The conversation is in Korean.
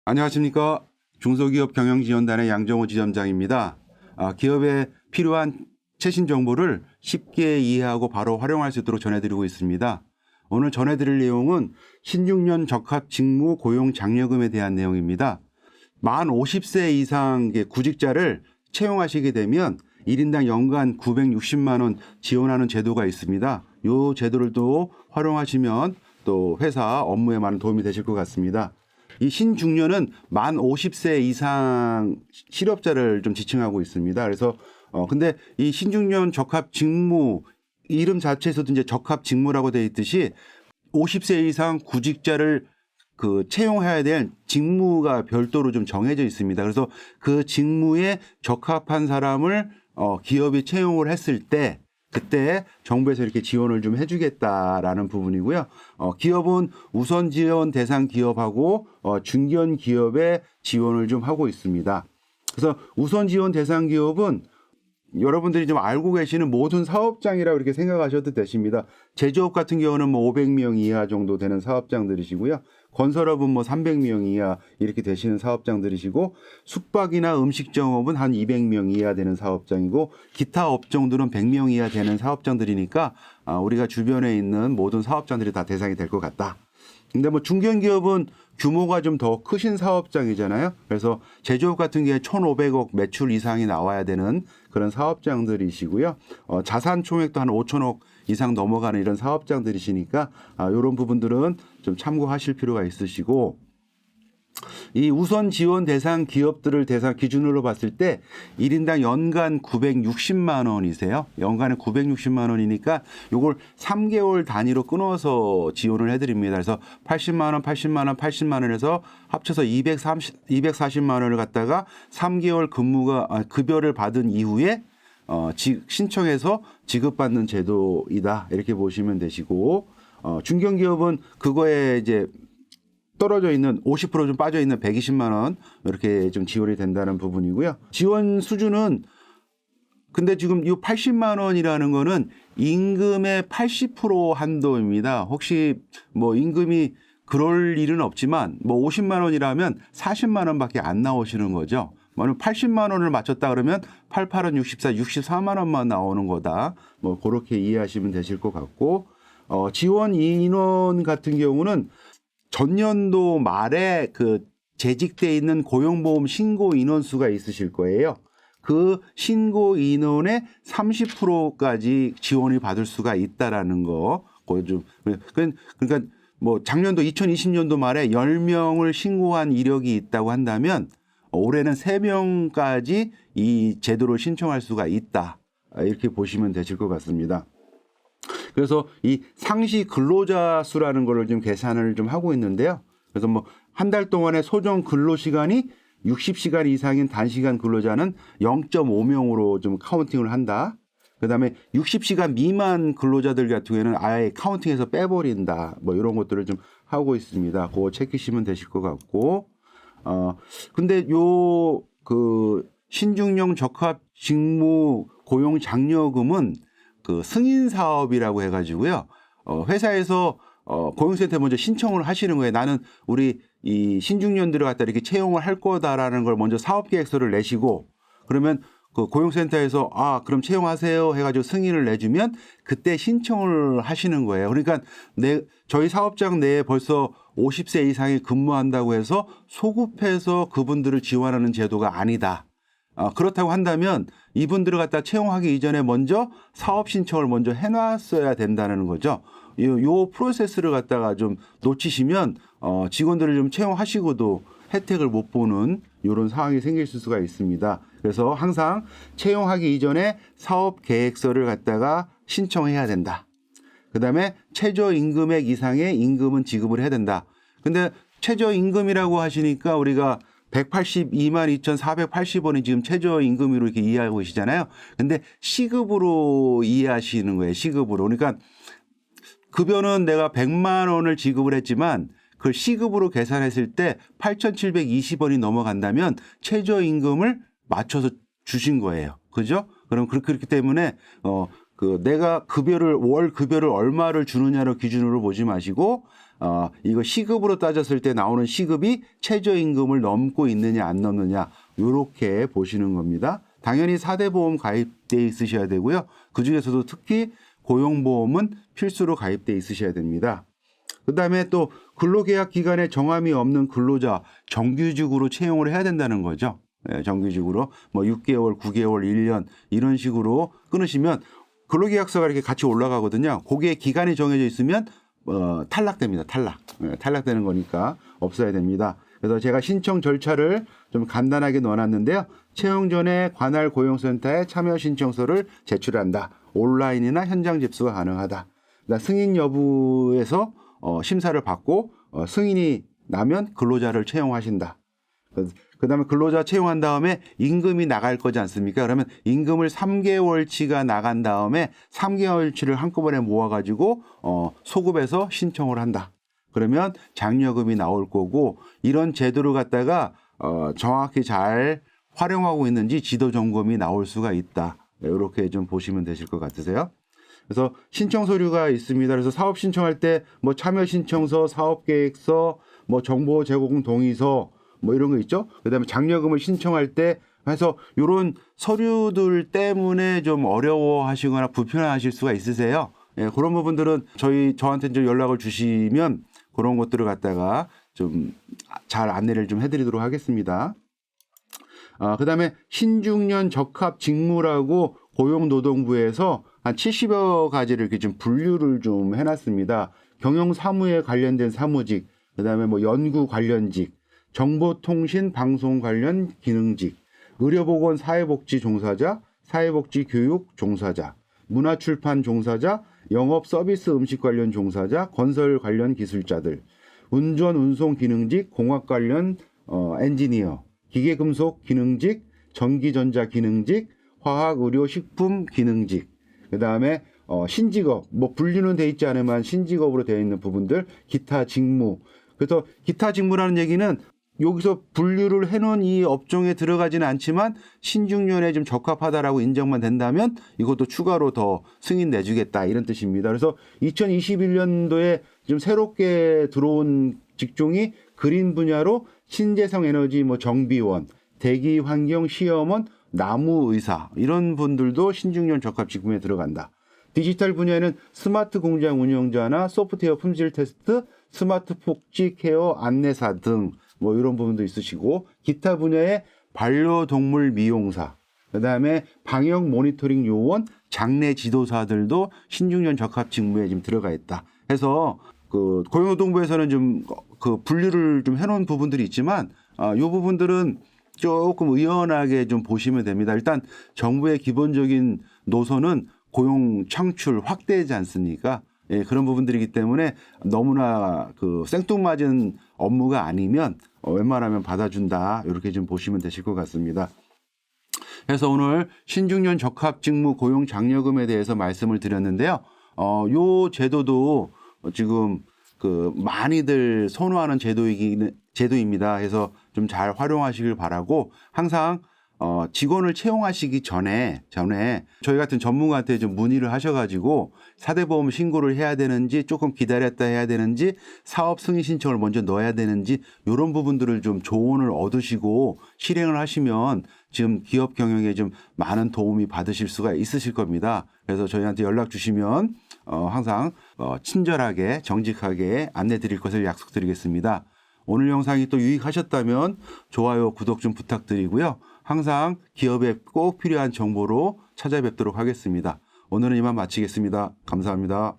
안녕하십니까. 중소기업 경영지원단의 양정호 지점장입니다. 기업에 필요한 최신 정보를 쉽게 이해하고 바로 활용할 수 있도록 전해드리고 있습니다. 오늘 전해드릴 내용은 신중년 적합 직무 고용 장려금에 대한 내용입니다. 만 50세 이상 구직자를 채용하시게 되면 1인당 연간 960만 원 지원하는 제도가 있습니다. 이 제도를 또 활용하시면 또 회사 업무에 많은 도움이 되실 것 같습니다. 이 신중년은 만 50세 이상 실업자를 좀 지칭하고 있습니다. 그래서 근데 이 신중년 적합 직무 이름 자체에서도 이제 적합 직무라고 되어 있듯이 50세 이상 구직자를 채용해야 될 직무가 별도로 좀 정해져 있습니다. 그래서 그 직무에 적합한 사람을 기업이 채용을 했을 때 그때 정부에서 이렇게 지원을 좀 해주겠다라는 부분이고요. 기업은 우선 지원 대상 기업하고 중견 기업에 지원을 좀 하고 있습니다. 그래서 우선 지원 대상 기업은 여러분들이 좀 알고 계시는 모든 사업장이라고 이렇게 생각하셔도 되십니다. 제조업 같은 경우는 500명 이하 정도 되는 사업장들이시고요. 건설업은 300명 이하 이렇게 되시는 사업장들이시고, 숙박이나 음식점업은 한 200명 이하 되는 사업장이고, 기타 업종들은 100명 이하 되는 사업장들이니까 우리가 주변에 있는 모든 사업장들이 다 대상이 될 것 같다. 근데 중견기업은 규모가 좀 더 크신 사업장이잖아요. 그래서 제조업 같은 경우에 1,500억 매출 이상이 나와야 되는 그런 사업장들이시고요. 자산 총액도 한 5천억 이상 넘어가는 이런 사업장들이시니까 이런 부분들은 좀 참고하실 필요가 있으시고, 이 우선 지원 대상 기업들을 대상 기준으로 봤을 때 1인당 연간 960만 원이세요. 연간에 960만 원이니까 요걸 3개월 단위로 끊어서 지원을 해드립니다. 그래서 80만 원, 80만 원, 80만 원에서 합쳐서 240만 원을 갖다가 3개월 급여를 받은 이후에 신청해서 지급받는 제도이다. 이렇게 보시면 되시고, 중견기업은 그거에 이제 떨어져 있는 50% 좀 빠져 있는 120만 원 이렇게 좀 지원이 된다는 부분이고요. 지원 수준은 근데 지금 이 80만 원이라는 거는 임금의 80% 한도입니다. 혹시 임금이 그럴 일은 없지만 50만 원이라면 40만 원밖에 안 나오시는 거죠. 80만 원을 맞췄다 그러면 88은 64, 64만 원만 나오는 거다. 그렇게 이해하시면 되실 것 같고, 지원 인원 같은 경우는 전년도 말에 재직돼 있는 고용보험 신고 인원수가 있으실 거예요. 그 신고 인원의 30%까지 지원을 받을 수가 있다라는 거. 그러니까 작년도 2020년도 말에 10명을 신고한 이력이 있다고 한다면 올해는 3명까지 이 제도를 신청할 수가 있다. 이렇게 보시면 되실 것 같습니다. 그래서 이 상시 근로자 수라는 거를 좀 계산을 좀 하고 있는데요. 그래서 한 달 동안의 소정 근로 시간이 60시간 이상인 단시간 근로자는 0.5명으로 좀 카운팅을 한다. 그다음에 60시간 미만 근로자들 같은 경우에는 아예 카운팅에서 빼버린다. 이런 것들을 좀 하고 있습니다. 그거 체크시면 되실 것 같고, 근데 신중년 적합 직무 고용 장려금은 승인 사업이라고 해가지고요. 회사에서 고용센터에 먼저 신청을 하시는 거예요. 나는 우리 이 신중년들을 갖다 이렇게 채용을 할 거다라는 걸 먼저 사업계획서를 내시고, 그러면 고용센터에서 그럼 채용하세요 해가지고 승인을 내주면 그때 신청을 하시는 거예요. 그러니까 저희 사업장 내에 벌써 50세 이상이 근무한다고 해서 소급해서 그분들을 지원하는 제도가 아니다. 그렇다고 한다면 이분들을 갖다 채용하기 이전에 먼저 사업 신청을 먼저 해놨어야 된다는 거죠. 요 프로세스를 갖다가 좀 놓치시면 직원들을 좀 채용하시고도 혜택을 못 보는 이런 상황이 생길 수가 있습니다. 그래서 항상 채용하기 이전에 사업 계획서를 갖다가 신청해야 된다. 그다음에 최저임금액 이상의 임금은 지급을 해야 된다. 근데 최저임금이라고 하시니까 우리가 182만 2,480원이 지금 최저임금으로 이렇게 이해하고 계시잖아요. 근데 시급으로 이해하시는 거예요. 시급으로. 그러니까 급여는 내가 100만 원을 지급을 했지만 그걸 시급으로 계산했을 때 8,720원이 넘어간다면 최저임금을 맞춰서 주신 거예요. 그죠? 그럼 그렇기 때문에 내가 월 급여를 얼마를 주느냐를 기준으로 보지 마시고 이거 시급으로 따졌을 때 나오는 시급이 최저임금을 넘고 있느냐 안 넘느냐 이렇게 보시는 겁니다. 당연히 4대 보험 가입돼 있으셔야 되고요. 그중에서도 특히 고용보험은 필수로 가입돼 있으셔야 됩니다. 그다음에 또 근로계약 기간에 정함이 없는 근로자 정규직으로 채용을 해야 된다는 거죠. 정규직으로 뭐 6개월, 9개월, 1년 이런 식으로 끊으시면 근로계약서가 이렇게 같이 올라가거든요. 거기에 기간이 정해져 있으면 탈락됩니다. 탈락되는 거니까 없어야 됩니다. 그래서 제가 신청 절차를 좀 간단하게 넣어놨는데요. 채용 전에 관할 고용센터에 참여 신청서를 제출한다. 온라인이나 현장 접수가 가능하다. 그러니까 승인 여부에서 심사를 받고 승인이 나면 근로자를 채용하신다. 그다음에 근로자 채용한 다음에 임금이 나갈 거지 않습니까? 그러면 임금을 3개월치가 나간 다음에 3개월치를 한꺼번에 모아가지고 소급해서 신청을 한다. 그러면 장려금이 나올 거고 이런 제도를 갖다가 정확히 잘 활용하고 있는지 지도 점검이 나올 수가 있다. 이렇게 좀 보시면 되실 것 같으세요. 그래서 신청 서류가 있습니다. 그래서 사업 신청할 때 뭐 참여 신청서, 사업 계획서, 뭐 정보 제공 동의서 뭐 이런 거 있죠. 그다음에 장려금을 신청할 때 해서 이런 서류들 때문에 좀 어려워하시거나 불편하실 수가 있으세요. 예, 그런 부분들은 저한테 좀 연락을 주시면 그런 것들을 갖다가 좀 잘 안내를 좀 해드리도록 하겠습니다. 그다음에 신중년 적합 직무라고 고용노동부에서 한 70여 가지를 이렇게 좀 분류를 좀 해놨습니다. 경영사무에 관련된 사무직, 그다음에 뭐 연구 관련직, 정보통신 방송 관련 기능직, 의료보건 사회복지 종사자, 사회복지 교육 종사자, 문화출판 종사자, 영업 서비스 음식 관련 종사자, 건설 관련 기술자들, 운전 운송 기능직, 공학 관련 엔지니어, 기계금속 기능직, 전기전자 기능직, 화학 의료 식품 기능직, 그다음에 신직업, 뭐 분류는 돼 있지 않으면 신직업으로 되어 있는 부분들, 기타 직무. 그래서 기타 직무라는 얘기는 여기서 분류를 해놓은 이 업종에 들어가지는 않지만 신중년에 좀 적합하다라고 인정만 된다면 이것도 추가로 더 승인 내주겠다 이런 뜻입니다. 그래서 2021년도에 좀 새롭게 들어온 직종이 그린 분야로 신재생 에너지 뭐 정비원, 대기 환경 시험원, 나무의사 이런 분들도 신중년 적합 직무에 들어간다. 디지털 분야에는 스마트 공장 운영자나 소프트웨어 품질 테스트, 스마트 폭지 케어 안내사 등 뭐 이런 부분도 있으시고 기타 분야에 반려동물 미용사, 그다음에 방역 모니터링 요원, 장례 지도사들도 신중년 적합 직무에 지금 들어가 있다. 해서 고용노동부에서는 좀 분류를 좀 해놓은 부분들이 있지만 이 부분들은 조금 의연하게 좀 보시면 됩니다. 일단 정부의 기본적인 노선은 고용 창출 확대이지 않습니까? 예, 그런 부분들이기 때문에 너무나 생뚱맞은 업무가 아니면 웬만하면 받아준다. 이렇게 좀 보시면 되실 것 같습니다. 그래서 오늘 신중년 적합 직무 고용 장려금에 대해서 말씀을 드렸는데요. 요 제도도 지금 많이들 선호하는 제도입니다. 해서 좀 잘 활용하시길 바라고 항상 직원을 채용하시기 전에 저희 같은 전문가한테 좀 문의를 하셔가지고 4대 보험 신고를 해야 되는지 조금 기다렸다 해야 되는지 사업 승인 신청을 먼저 넣어야 되는지 이런 부분들을 좀 조언을 얻으시고 실행을 하시면 지금 기업 경영에 좀 많은 도움이 받으실 수가 있으실 겁니다. 그래서 저희한테 연락 주시면 항상 친절하게 정직하게 안내 드릴 것을 약속드리겠습니다. 오늘 영상이 또 유익하셨다면 좋아요, 구독 좀 부탁드리고요. 항상 기업에 꼭 필요한 정보로 찾아뵙도록 하겠습니다. 오늘은 이만 마치겠습니다. 감사합니다.